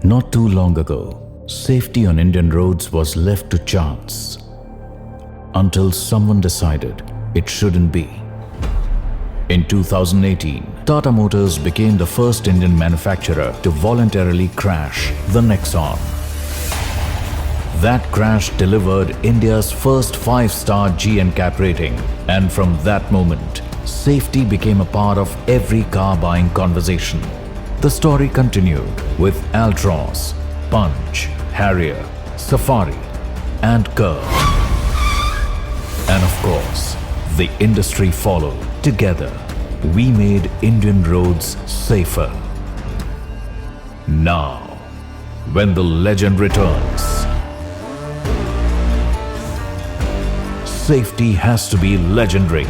Not too long ago, safety on Indian roads was left to chance until someone decided it shouldn't be. In 2018, Tata Motors became the first Indian manufacturer to voluntarily crash the Nexon. That crash delivered India's first 5-star G NCAP rating, and from that moment, safety became a part of every car buying conversation. The story continued with Altroz, Punch, Harrier, Safari, and Curvv. And of course, the industry followed. Together, we made Indian roads safer. Now, when the legend returns, safety has to be legendary.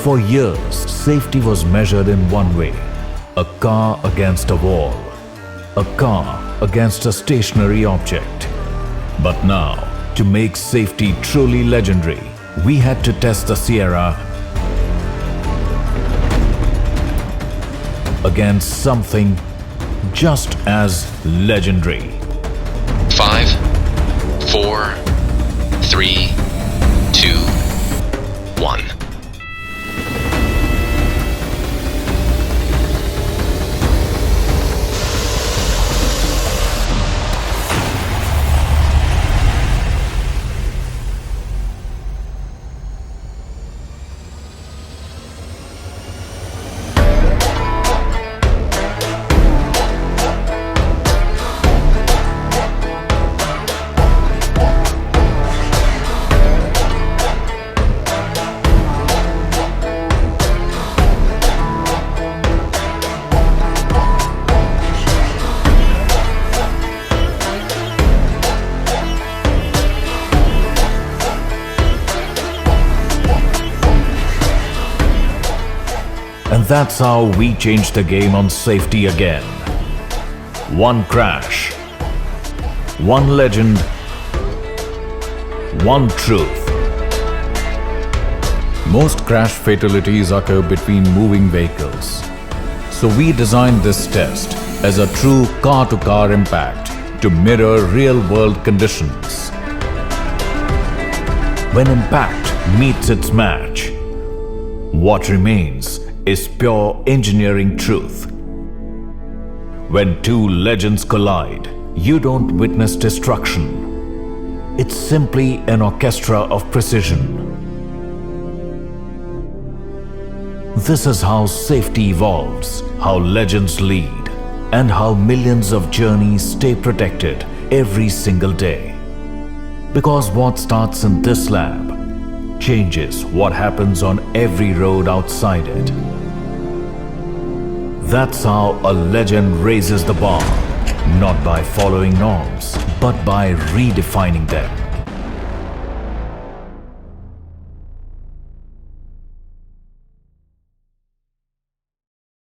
For years, safety was measured in one way: a car against a wall, a car against a stationary object. But now, to make safety truly legendary, we had to test the Sierra against something just as legendary. 5, 4, 3, 2, 1. And that's how we changed the game on safety again. One crash, one legend, one truth. Most crash fatalities occur between moving vehicles. So we designed this test as a true car-to-car impact to mirror real-world conditions. When impact meets its match, what remains is pure engineering truth. When two legends collide, you don't witness destruction. It's simply an orchestra of precision. This is how safety evolves, how legends lead, and how millions of journeys stay protected every single day. Because what starts in this lab changes what happens on every road outside it. That's how a legend raises the bar, not by following norms, but by redefining them.